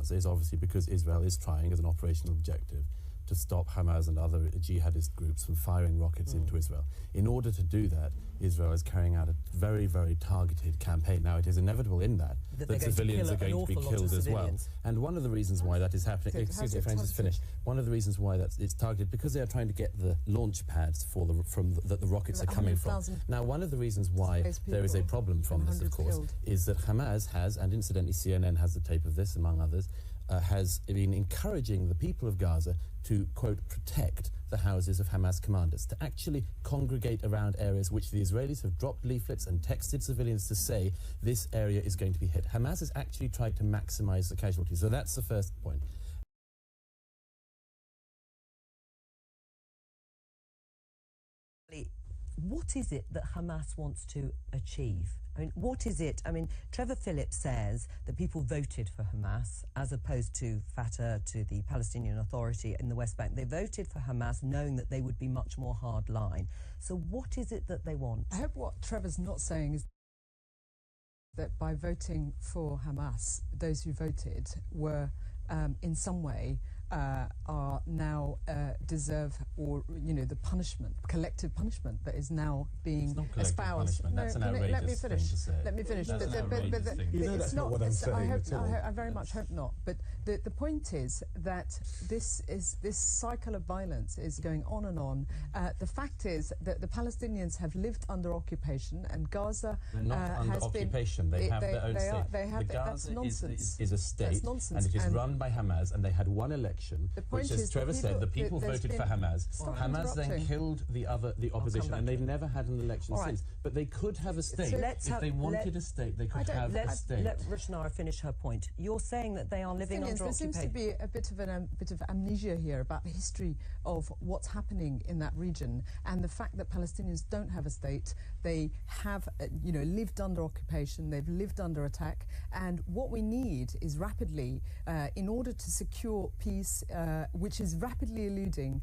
Gaza is obviously because Israel is trying as an operational objective to stop Hamas and other jihadist groups from firing rockets into Israel. In order to do that, Israel is carrying out a very, very targeted campaign. Now, it is inevitable in that civilians are going to be killed as well. And one of the reasons why that is happening, excuse me, if I just finish, one of the reasons why it's targeted, because they are trying to get the launch pads for that the rockets are coming from. Now, one of the reasons why there is a problem from this, of course, is that Hamas has, and incidentally CNN has the tape of this, among others, has been encouraging the people of Gaza to, quote, protect the houses of Hamas commanders, to actually congregate around areas which the Israelis have dropped leaflets and texted civilians to say this area is going to be hit. Hamas has actually tried to maximize the casualties. So that's the first point. What is it that Hamas wants to achieve? I mean, what is it? I mean, Trevor Phillips says that people voted for Hamas as opposed to Fatah, to the Palestinian Authority in the West Bank. They voted for Hamas knowing that they would be much more hard line. So what is it that they want? I hope what Trevor's not saying is that by voting for Hamas, those who voted were in some way are now deserve, or the punishment, collective punishment that is now being espoused. No, that's an outrageous thing to say. Let me finish. That's an outrageous thing. It's not what I'm saying. I very Yes. much hope not. But the point is that this cycle of violence is going on and on. The fact is that the Palestinians have lived under occupation, and Gaza under occupation. They have their own state. That's nonsense. Is a state, and it is run by Hamas, and they had one election, which, as Trevor said, the people voted for Hamas. Hamas then killed the opposition, and they've never had an election since. But they could have a state. If they wanted a state, they could have a state. Let Rushanara finish her point. You're saying that they are living under occupation. There seems to be a bit of amnesia here about the history of what's happening in that region, and the fact that Palestinians don't have a state. They have, lived under occupation. They've lived under attack, and what we need is rapidly, in order to secure peace, which is rapidly eluding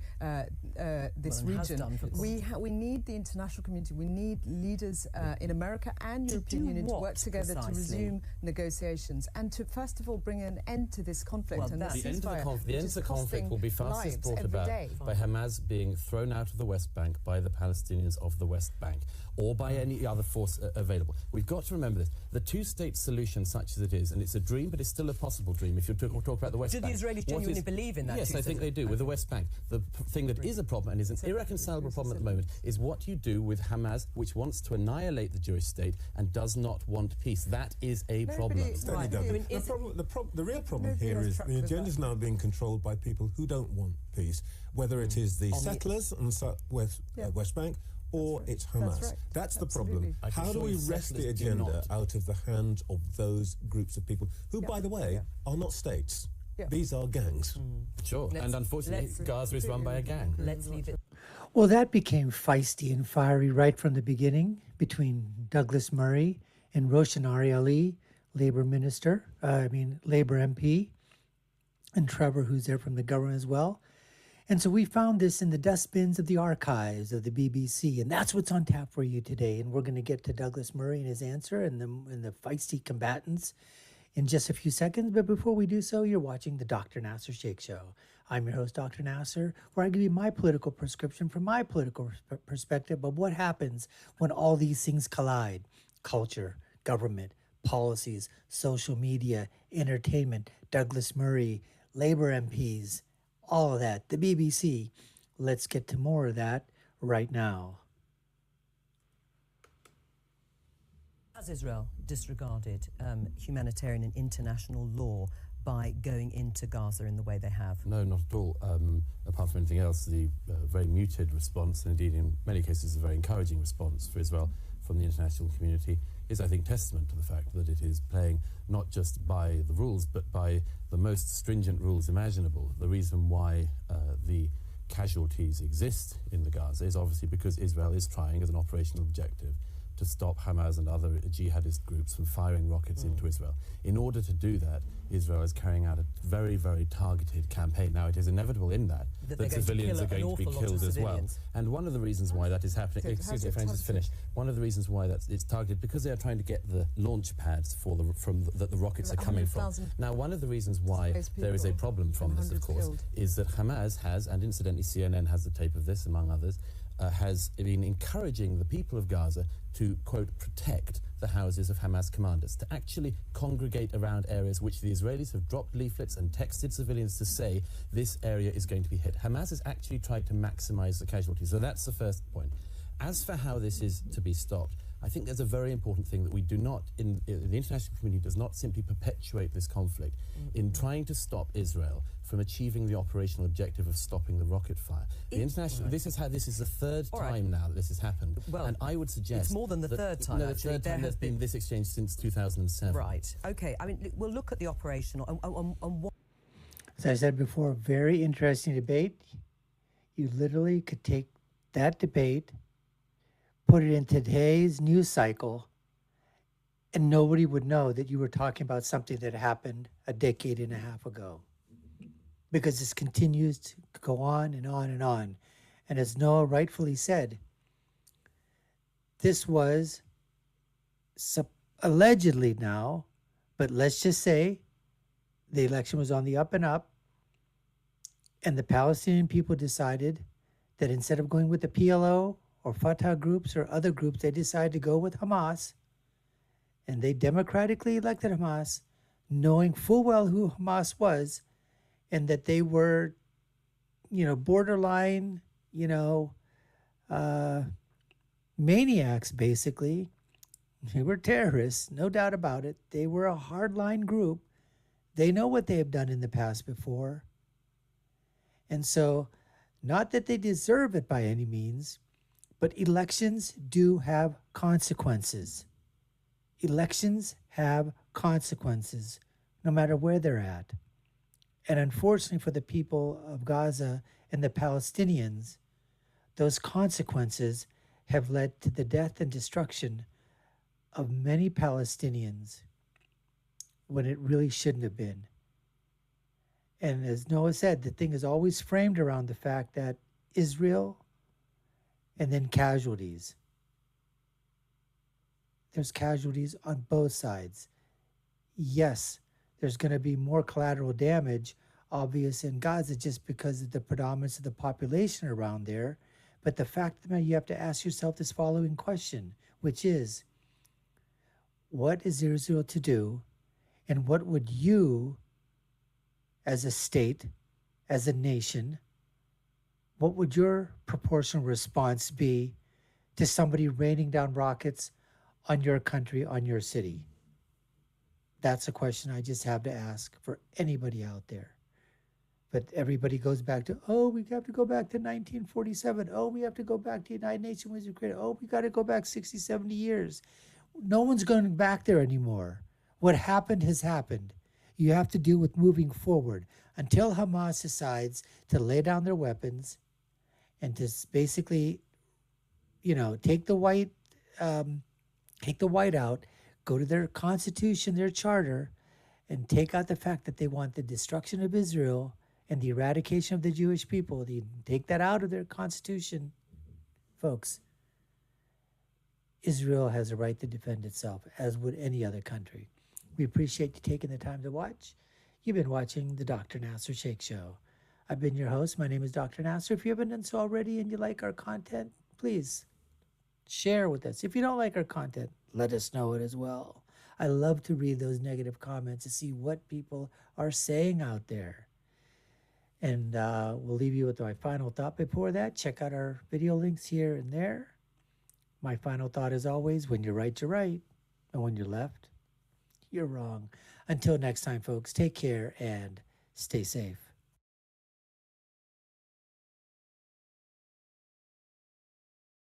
this region. We need the international community. We need leaders in America and European Union to work together to resume negotiations and to, first of all, bring an end to this conflict. Well, and the end of the conflict will be fastest brought about by Hamas being thrown out of the West Bank by the Palestinians of the West Bank, or by any other force available. We've got to remember this. The two-state solution, such as it is, and it's a dream, but it's still a possible dream if you talk about the West Bank. Do the Israelis genuinely believe in that? Yes, I think they do, with the West Bank. The thing that is a problem, and is an irreconcilable problem at the moment, is what you do with Hamas, which wants to annihilate the Jewish state and does not want peace. That is a problem. The real problem here is the agenda is now being controlled by people who don't want peace, whether it is the settlers on the West Bank, or it's Hamas. That's the problem. How do we wrest the agenda out of the hands of those groups of people who, by the way, are not states? These are gangs. Sure, and unfortunately, Gaza is run by a gang. Let's leave it. Well, that became feisty and fiery right from the beginning between Douglas Murray and Rushanara Ali, Labour MP, and Trevor, who's there from the government as well. And so we found this in the dustbins of the archives of the BBC, and that's what's on tap for you today. And we're going to get to Douglas Murray and his answer and the feisty combatants in just a few seconds. But before we do so, you're watching the Dr. Nasser Sheikh Show. I'm your host, Dr. Nasser, where I give you my political prescription from my political perspective of what happens when all these things collide. Culture, government, policies, social media, entertainment, Douglas Murray, Labour MPs, all of that, the BBC. Let's get to more of that right now. Has Israel disregarded humanitarian and international law by going into Gaza in the way they have? No, not at all. Apart from anything else, the very muted response, and indeed in many cases a very encouraging response for Israel from the international community, is, I think, testament to the fact that it is playing not just by the rules, but by the most stringent rules imaginable. The reason why the casualties exist in the Gaza is obviously because Israel is trying as an operational objective to stop Hamas and other jihadist groups from firing rockets into Israel. In order to do that, Israel is carrying out a very, very targeted campaign. Now, it is inevitable in that civilians are going to be killed as well. And one of the reasons why that is happening, excuse me if I just finish, one of the reasons why it's targeted, because they are trying to get the launch pads for the rockets are coming from. Now, one of the reasons why there is a problem from this, of course, is that Hamas has, and incidentally CNN has the tape of this, among others, has been encouraging the people of Gaza to, quote, protect the houses of Hamas commanders, to actually congregate around areas which the Israelis have dropped leaflets and texted civilians to say this area is going to be hit. Hamas has actually tried to maximize the casualties. So that's the first point. As for how this is to be stopped, I think there's a very important thing that we do not, the international community does not simply perpetuate this conflict in trying to stop Israel from achieving the operational objective of stopping the rocket fire. The international, this is the third time now that this has happened. Well, and I would suggest... It's more than the third time, no, the third time there's been this exchange since 2007. Right. Okay. I mean, we'll look at the operational and what... As I said before, very interesting debate. You literally could take that debate, put it in today's news cycle, and nobody would know that you were talking about something that happened a decade and a half ago. Because this continues to go on and on and on. And as Noah rightfully said, this was allegedly now, but let's just say the election was on the up and up, and the Palestinian people decided that instead of going with the PLO or Fatah groups or other groups, they decided to go with Hamas, and they democratically elected Hamas, knowing full well who Hamas was, and that they were, borderline, maniacs, basically. They were terrorists, no doubt about it. They were a hardline group. They know what they have done in the past before. And so, not that they deserve it by any means, but elections do have consequences. Elections have consequences, no matter where they're at. And unfortunately for the people of Gaza and the Palestinians, those consequences have led to the death and destruction of many Palestinians when it really shouldn't have been. And as Noah said, the thing is always framed around the fact that Israel and then casualties. There's casualties on both sides. Yes, there's going to be more collateral damage, obvious in Gaza, just because of the predominance of the population around there. But the fact that you have to ask yourself this following question, which is, what is Israel to do, and what would you, as a state, as a nation, what would your proportional response be to somebody raining down rockets on your country, on your city? That's a question I just have to ask for anybody out there. But everybody goes back to, we have to go back to 1947. We have to go back to the United Nations was created. We got to go back 60, 70 years. No one's going back there anymore. What happened has happened. You have to deal with moving forward until Hamas decides to lay down their weapons and to basically, take the white out, go to their constitution, their charter, and take out the fact that they want the destruction of Israel and the eradication of the Jewish people. They take that out of their constitution. Folks, Israel has a right to defend itself, as would any other country. We appreciate you taking the time to watch. You've been watching the Dr. Nasser Sheikh Show. I've been your host. My name is Dr. Nasser. If you haven't done so already and you like our content, please share with us. If you don't like our content, let us know it as well. I love to read those negative comments to see what people are saying out there. And we'll leave you with my final thought before that. Check out our video links here and there. My final thought is always, when you're right, you're right. And when you're left, you're wrong. Until next time, folks, take care and stay safe.